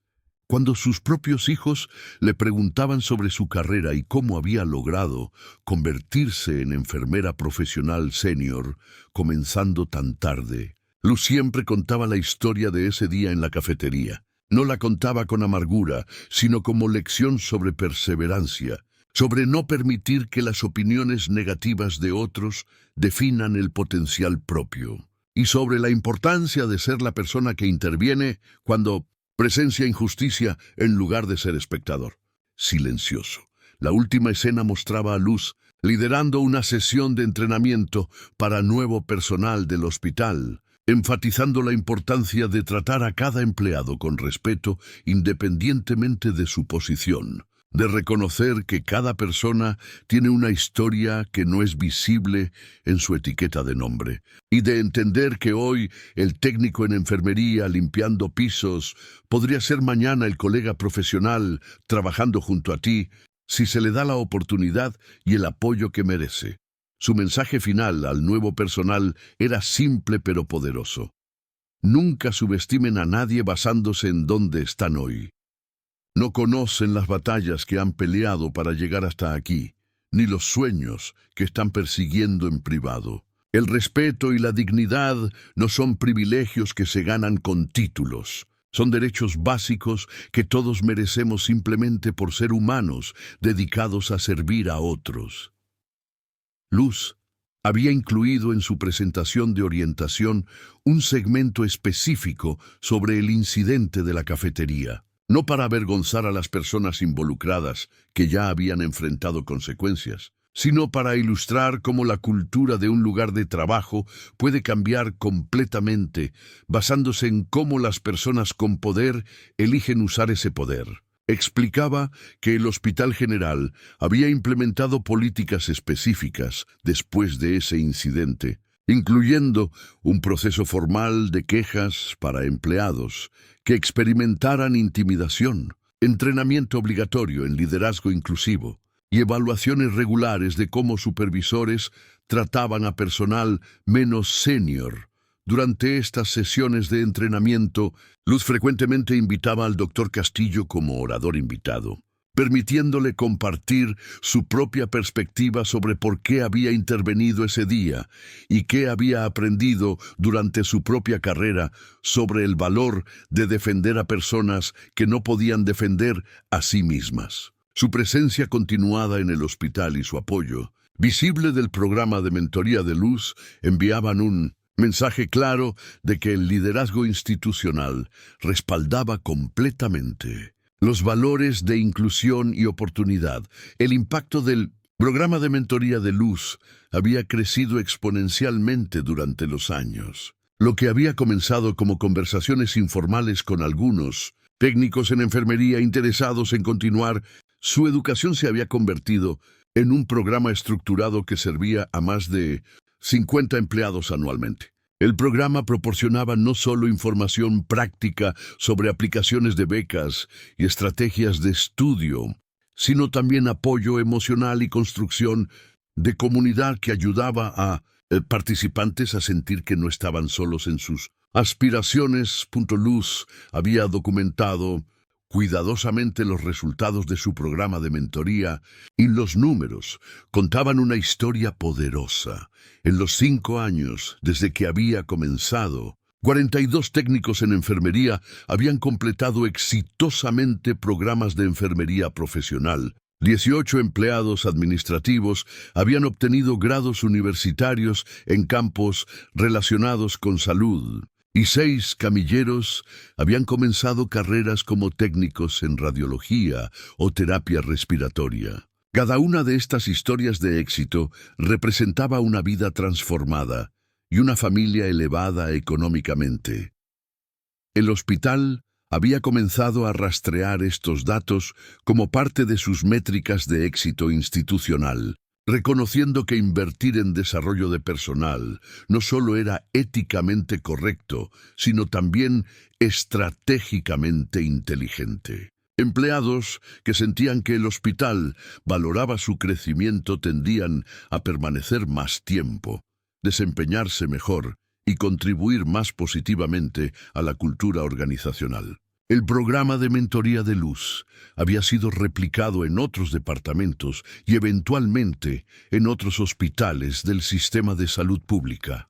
Cuando sus propios hijos le preguntaban sobre su carrera y cómo había logrado convertirse en enfermera profesional senior, comenzando tan tarde, Luz siempre contaba la historia de ese día en la cafetería. No la contaba con amargura, sino como lección sobre perseverancia, sobre no permitir que las opiniones negativas de otros definan el potencial propio, y sobre la importancia de ser la persona que interviene cuando presencia injusticia en lugar de ser espectador. Silencioso. La última escena mostraba a Luz liderando una sesión de entrenamiento para nuevo personal del hospital, enfatizando la importancia de tratar a cada empleado con respeto independientemente de su posición, de reconocer que cada persona tiene una historia que no es visible en su etiqueta de nombre, y de entender que hoy el técnico en enfermería limpiando pisos podría ser mañana el colega profesional trabajando junto a ti si se le da la oportunidad y el apoyo que merece. Su mensaje final al nuevo personal era simple pero poderoso. Nunca subestimen a nadie basándose en dónde están hoy. No conocen las batallas que han peleado para llegar hasta aquí, ni los sueños que están persiguiendo en privado. El respeto y la dignidad no son privilegios que se ganan con títulos. Son derechos básicos que todos merecemos simplemente por ser humanos, dedicados a servir a otros. Luz había incluido en su presentación de orientación un segmento específico sobre el incidente de la cafetería. No para avergonzar a las personas involucradas que ya habían enfrentado consecuencias, sino para ilustrar cómo la cultura de un lugar de trabajo puede cambiar completamente, basándose en cómo las personas con poder eligen usar ese poder. Explicaba que el Hospital General había implementado políticas específicas después de ese incidente, incluyendo un proceso formal de quejas para empleados que experimentaran intimidación, entrenamiento obligatorio en liderazgo inclusivo y evaluaciones regulares de cómo supervisores trataban a personal menos senior. Durante estas sesiones de entrenamiento, Luz frecuentemente invitaba al doctor Castillo como orador invitado, permitiéndole compartir su propia perspectiva sobre por qué había intervenido ese día y qué había aprendido durante su propia carrera sobre el valor de defender a personas que no podían defender a sí mismas. Su presencia continuada en el hospital y su apoyo, visible del programa de mentoría de Luz, enviaban un mensaje claro de que el liderazgo institucional respaldaba completamente los valores de inclusión y oportunidad. El impacto del programa de mentoría de Luz había crecido exponencialmente durante los años. Lo que había comenzado como conversaciones informales con algunos técnicos en enfermería interesados en continuar su educación se había convertido en un programa estructurado que servía a más de 50 empleados anualmente. El programa proporcionaba no solo información práctica sobre aplicaciones de becas y estrategias de estudio, sino también apoyo emocional y construcción de comunidad que ayudaba a participantes a sentir que no estaban solos en sus Aspiraciones.luz había documentado cuidadosamente los resultados de su programa de mentoría y los números contaban una historia poderosa. En los 5 años desde que había comenzado, 42 técnicos en enfermería habían completado exitosamente programas de enfermería profesional. 18 empleados administrativos habían obtenido grados universitarios en campos relacionados con salud. Y 6 camilleros habían comenzado carreras como técnicos en radiología o terapia respiratoria. Cada una de estas historias de éxito representaba una vida transformada y una familia elevada económicamente. El hospital había comenzado a rastrear estos datos como parte de sus métricas de éxito institucional, reconociendo que invertir en desarrollo de personal no solo era éticamente correcto, sino también estratégicamente inteligente. Empleados que sentían que el hospital valoraba su crecimiento tendían a permanecer más tiempo, desempeñarse mejor y contribuir más positivamente a la cultura organizacional. El programa de mentoría de Luz había sido replicado en otros departamentos y eventualmente en otros hospitales del sistema de salud pública.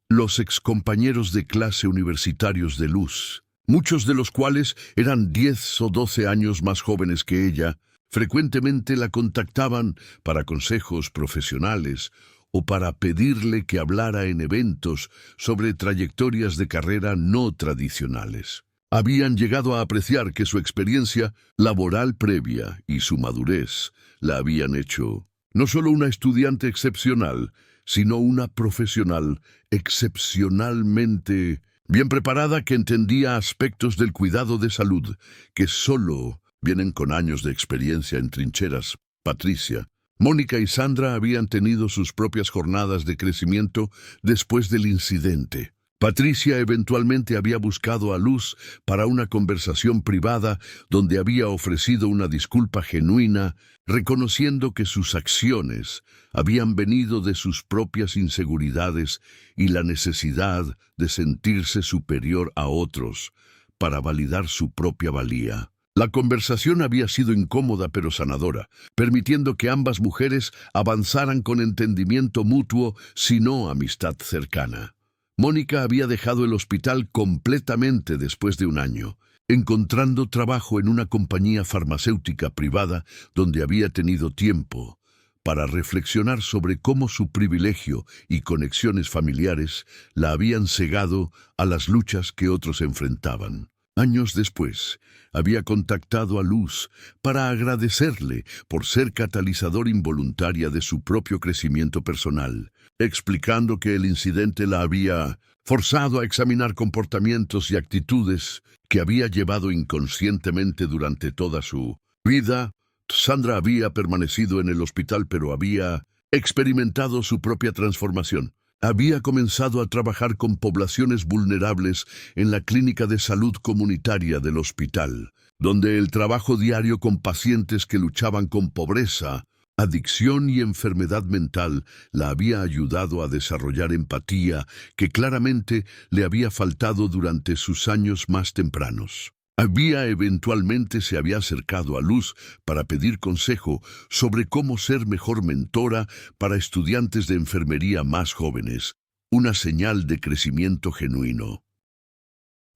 Los excompañeros de clase universitarios de Luz, muchos de los cuales eran 10 o 12 años más jóvenes que ella, frecuentemente la contactaban para consejos profesionales o para pedirle que hablara en eventos sobre trayectorias de carrera no tradicionales. Habían llegado a apreciar que su experiencia laboral previa y su madurez la habían hecho no solo una estudiante excepcional, sino una profesional excepcionalmente bien preparada que entendía aspectos del cuidado de salud que solo vienen con años de experiencia en trincheras. Patricia, Mónica y Sandra habían tenido sus propias jornadas de crecimiento después del incidente. Patricia eventualmente había buscado a Luz para una conversación privada donde había ofrecido una disculpa genuina, reconociendo que sus acciones habían venido de sus propias inseguridades y la necesidad de sentirse superior a otros para validar su propia valía. La conversación había sido incómoda pero sanadora, permitiendo que ambas mujeres avanzaran con entendimiento mutuo, si no amistad cercana. Mónica había dejado el hospital completamente después de un año, encontrando trabajo en una compañía farmacéutica privada donde había tenido tiempo para reflexionar sobre cómo su privilegio y conexiones familiares la habían cegado a las luchas que otros enfrentaban. Años después, había contactado a Luz para agradecerle por ser catalizador involuntaria de su propio crecimiento personal, explicando que el incidente la había forzado a examinar comportamientos y actitudes que había llevado inconscientemente durante toda su vida. Sandra había permanecido en el hospital, pero había experimentado su propia transformación. Había comenzado a trabajar con poblaciones vulnerables en la clínica de salud comunitaria del hospital, donde el trabajo diario con pacientes que luchaban con pobreza, adicción y enfermedad mental la había ayudado a desarrollar empatía que claramente le había faltado durante sus años más tempranos. Eventualmente se había acercado a Luz para pedir consejo sobre cómo ser mejor mentora para estudiantes de enfermería más jóvenes, una señal de crecimiento genuino.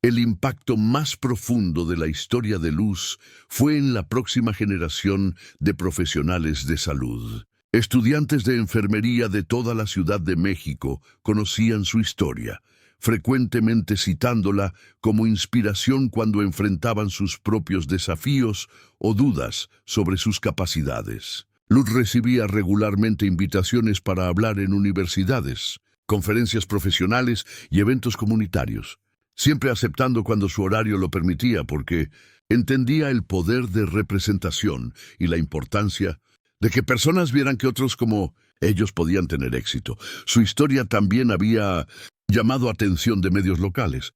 El impacto más profundo de la historia de Luz fue en la próxima generación de profesionales de salud. Estudiantes de enfermería de toda la Ciudad de México conocían su historia, frecuentemente citándola como inspiración cuando enfrentaban sus propios desafíos o dudas sobre sus capacidades. Luz recibía regularmente invitaciones para hablar en universidades, conferencias profesionales y eventos comunitarios, siempre aceptando cuando su horario lo permitía porque entendía el poder de representación y la importancia de que personas vieran que otros como ellos podían tener éxito. Su historia también había llamado atención de medios locales,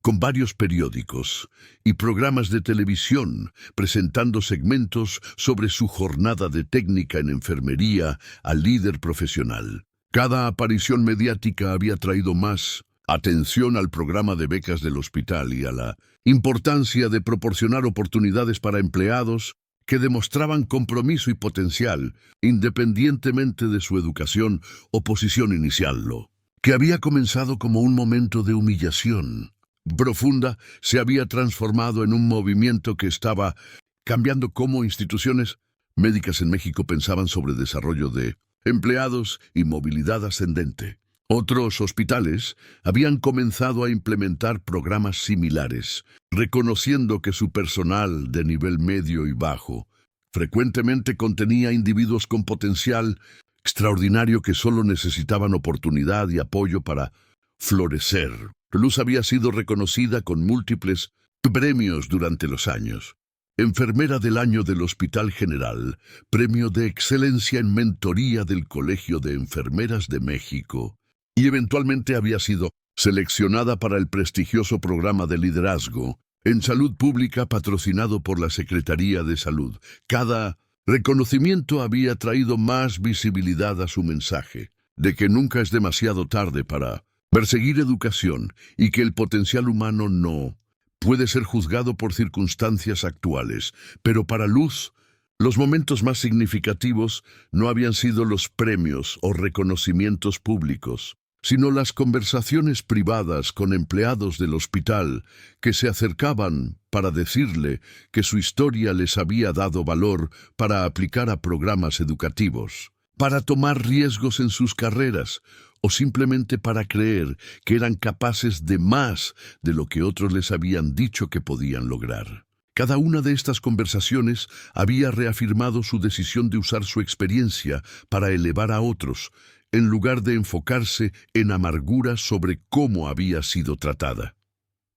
con varios periódicos y programas de televisión presentando segmentos sobre su jornada de técnica en enfermería al líder profesional. Cada aparición mediática había traído más atención al programa de becas del hospital y a la importancia de proporcionar oportunidades para empleados que demostraban compromiso y potencial, independientemente de su educación o posición inicial. Lo que había comenzado como un momento de humillación profunda se había transformado en un movimiento que estaba cambiando cómo instituciones médicas en México pensaban sobre desarrollo de empleados y movilidad ascendente. Otros hospitales habían comenzado a implementar programas similares, reconociendo que su personal de nivel medio y bajo frecuentemente contenía individuos con potencial extraordinario que solo necesitaban oportunidad y apoyo para florecer. Luz había sido reconocida con múltiples premios durante los años. Enfermera del año del Hospital General, premio de excelencia en mentoría del Colegio de Enfermeras de México, y eventualmente había sido seleccionada para el prestigioso programa de liderazgo en salud pública patrocinado por la Secretaría de Salud. Cada reconocimiento había traído más visibilidad a su mensaje, de que nunca es demasiado tarde para perseguir educación y que el potencial humano no puede ser juzgado por circunstancias actuales. Pero para Luz, los momentos más significativos no habían sido los premios o reconocimientos públicos, sino las conversaciones privadas con empleados del hospital que se acercaban para decirle que su historia les había dado valor para aplicar a programas educativos, para tomar riesgos en sus carreras o simplemente para creer que eran capaces de más de lo que otros les habían dicho que podían lograr. Cada una de estas conversaciones había reafirmado su decisión de usar su experiencia para elevar a otros, en lugar de enfocarse en amargura sobre cómo había sido tratada.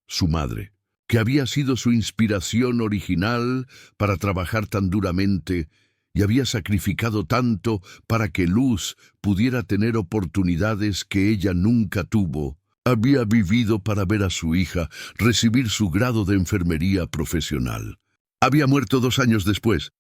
Su madre, que había sido su inspiración original para trabajar tan duramente y había sacrificado tanto para que Luz pudiera tener oportunidades que ella nunca tuvo, había vivido para ver a su hija recibir su grado de enfermería profesional. Había muerto 2 años después,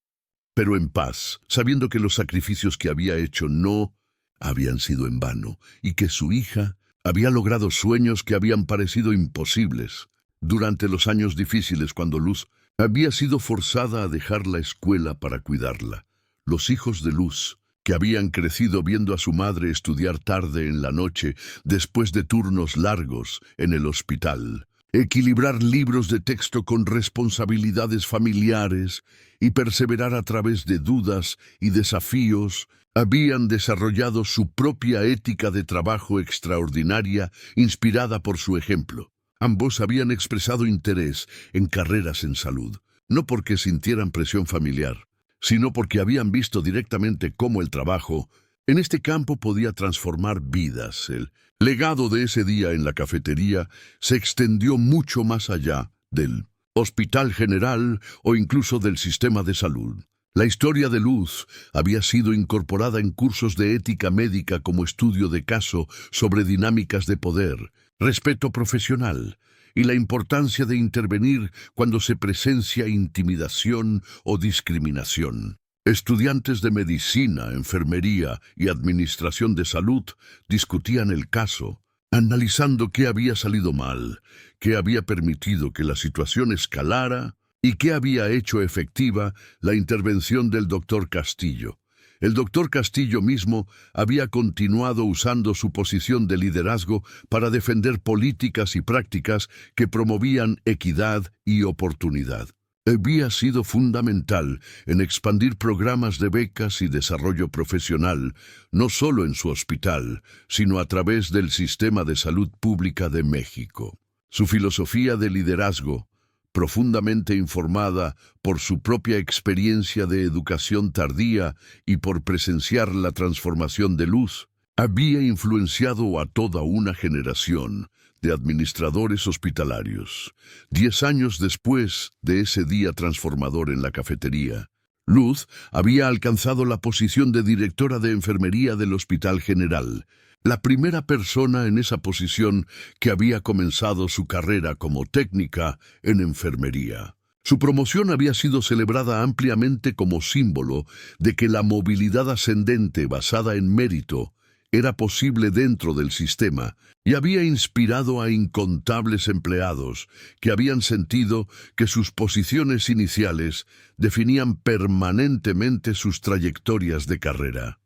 pero en paz, sabiendo que los sacrificios que había hecho no habían sido en vano y que su hija había logrado sueños que habían parecido imposibles. Durante los años difíciles, cuando Luz había sido forzada a dejar la escuela para cuidarla, los hijos de Luz, que habían crecido viendo a su madre estudiar tarde en la noche después de turnos largos en el hospital, equilibrar libros de texto con responsabilidades familiares y perseverar a través de dudas y desafíos, habían desarrollado su propia ética de trabajo extraordinaria inspirada por su ejemplo. Ambos habían expresado interés en carreras en salud, no porque sintieran presión familiar, sino porque habían visto directamente cómo el trabajo en este campo podía transformar vidas. El legado de ese día en la cafetería se extendió mucho más allá del Hospital General o incluso del sistema de salud. La historia de Luz había sido incorporada en cursos de ética médica como estudio de caso sobre dinámicas de poder, respeto profesional y la importancia de intervenir cuando se presencia intimidación o discriminación. Estudiantes de medicina, enfermería y administración de salud discutían el caso, analizando qué había salido mal, qué había permitido que la situación escalara y qué había hecho efectiva la intervención del doctor Castillo. El doctor Castillo mismo había continuado usando su posición de liderazgo para defender políticas y prácticas que promovían equidad y oportunidad. Había sido fundamental en expandir programas de becas y desarrollo profesional, no solo en su hospital, sino a través del sistema de salud pública de México. Su filosofía de liderazgo, profundamente informada por su propia experiencia de educación tardía y por presenciar la transformación de Luz, había influenciado a toda una generación de administradores hospitalarios. 10 años después de ese día transformador en la cafetería, Luz había alcanzado la posición de directora de enfermería del Hospital General, la primera persona en esa posición que había comenzado su carrera como técnica en enfermería. Su promoción había sido celebrada ampliamente como símbolo de que la movilidad ascendente basada en mérito era posible dentro del sistema y había inspirado a incontables empleados que habían sentido que sus posiciones iniciales definían permanentemente sus trayectorias de carrera.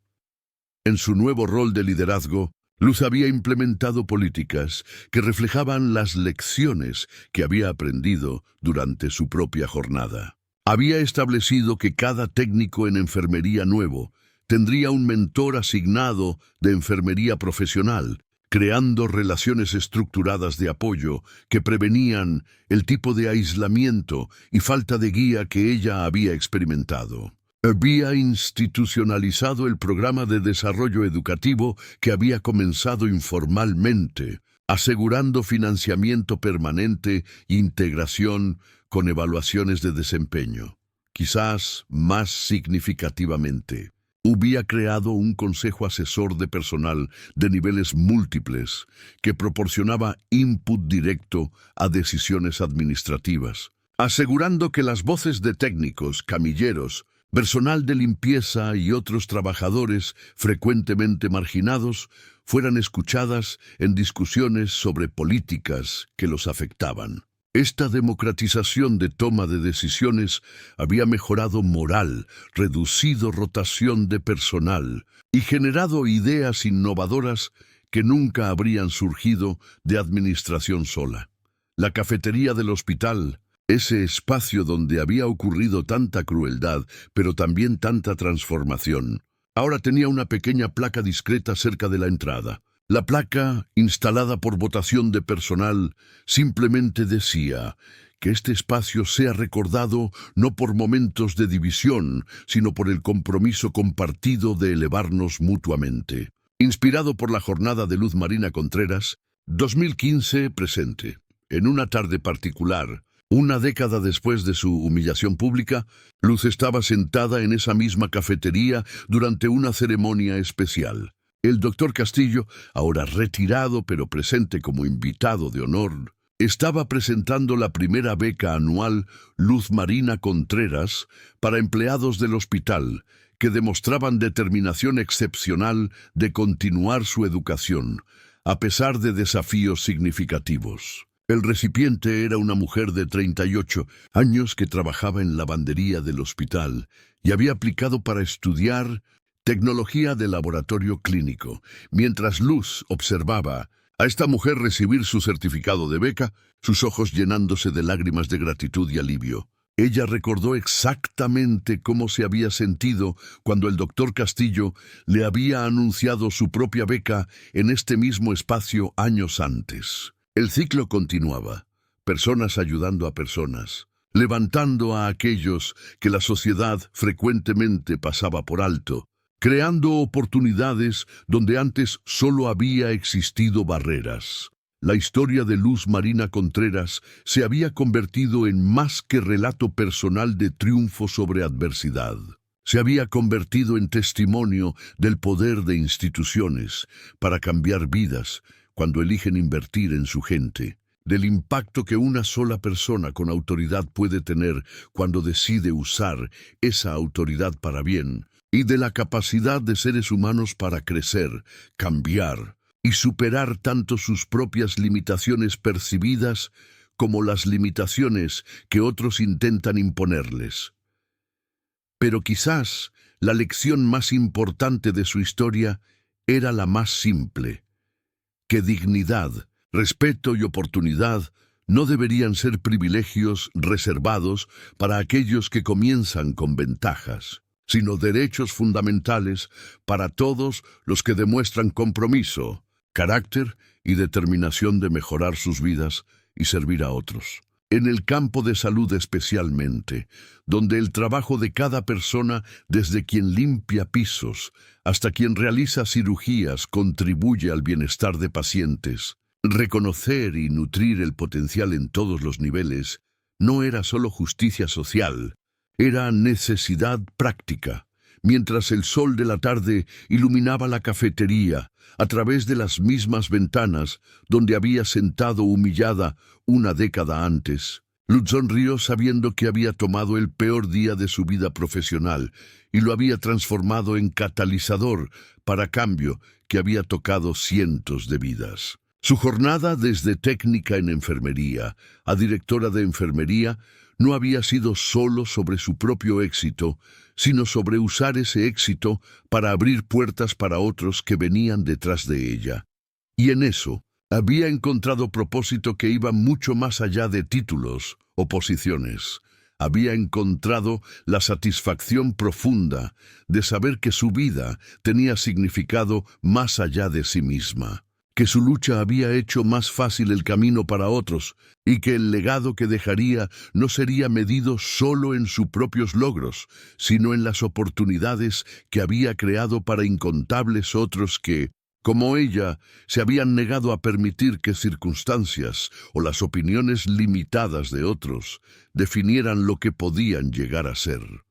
En su nuevo rol de liderazgo, Luz había implementado políticas que reflejaban las lecciones que había aprendido durante su propia jornada. Había establecido que cada técnico en enfermería nuevo tendría un mentor asignado de enfermería profesional, creando relaciones estructuradas de apoyo que prevenían el tipo de aislamiento y falta de guía que ella había experimentado. Había institucionalizado el programa de desarrollo educativo que había comenzado informalmente, asegurando financiamiento permanente e integración con evaluaciones de desempeño. Quizás más significativamente, había creado un consejo asesor de personal de niveles múltiples que proporcionaba input directo a decisiones administrativas, asegurando que las voces de técnicos, camilleros, personal de limpieza y otros trabajadores frecuentemente marginados fueran escuchadas en discusiones sobre políticas que los afectaban. Esta democratización de toma de decisiones había mejorado moral, reducido rotación de personal y generado ideas innovadoras que nunca habrían surgido de administración sola. La cafetería del hospital, ese espacio donde había ocurrido tanta crueldad, pero también tanta transformación, ahora tenía una pequeña placa discreta cerca de la entrada. La placa, instalada por votación de personal, simplemente decía que este espacio sea recordado no por momentos de división, sino por el compromiso compartido de elevarnos mutuamente. Inspirado por la jornada de Luz Marina Contreras, 2015 presente. En una tarde particular, una década después de su humillación pública, Luz estaba sentada en esa misma cafetería durante una ceremonia especial. El doctor Castillo, ahora retirado pero presente como invitado de honor, estaba presentando la primera beca anual Luz Marina Contreras para empleados del hospital que demostraban determinación excepcional de continuar su educación, a pesar de desafíos significativos. El recipiente era una mujer de 38 años que trabajaba en lavandería del hospital y había aplicado para estudiar tecnología de laboratorio clínico. Mientras Luz observaba a esta mujer recibir su certificado de beca, sus ojos llenándose de lágrimas de gratitud y alivio. Ella recordó exactamente cómo se había sentido cuando el doctor Castillo le había anunciado su propia beca en este mismo espacio años antes. El ciclo continuaba, personas ayudando a personas, levantando a aquellos que la sociedad frecuentemente pasaba por alto, creando oportunidades donde antes solo había existido barreras. La historia de Luz Marina Contreras se había convertido en más que relato personal de triunfo sobre adversidad. Se había convertido en testimonio del poder de instituciones para cambiar vidas cuando eligen invertir en su gente, del impacto que una sola persona con autoridad puede tener cuando decide usar esa autoridad para bien, y de la capacidad de seres humanos para crecer, cambiar y superar tanto sus propias limitaciones percibidas como las limitaciones que otros intentan imponerles. Pero quizás la lección más importante de su historia era la más simple: que dignidad, respeto y oportunidad no deberían ser privilegios reservados para aquellos que comienzan con ventajas, sino derechos fundamentales para todos los que demuestran compromiso, carácter y determinación de mejorar sus vidas y servir a otros. En el campo de salud especialmente, donde el trabajo de cada persona, desde quien limpia pisos hasta quien realiza cirugías, contribuye al bienestar de pacientes, reconocer y nutrir el potencial en todos los niveles no era solo justicia social, era necesidad práctica. Mientras el sol de la tarde iluminaba la cafetería a través de las mismas ventanas donde había sentado humillada una década antes, Luz sonrió sabiendo que había tomado el peor día de su vida profesional y lo había transformado en catalizador para cambio que había tocado cientos de vidas. Su jornada desde técnica en enfermería a directora de enfermería no había sido solo sobre su propio éxito, sino sobre usar ese éxito para abrir puertas para otros que venían detrás de ella. Y en eso, había encontrado propósito que iba mucho más allá de títulos o posiciones. Había encontrado la satisfacción profunda de saber que su vida tenía significado más allá de sí misma, que su lucha había hecho más fácil el camino para otros y que el legado que dejaría no sería medido solo en sus propios logros, sino en las oportunidades que había creado para incontables otros que, como ella, se habían negado a permitir que circunstancias o las opiniones limitadas de otros definieran lo que podían llegar a ser.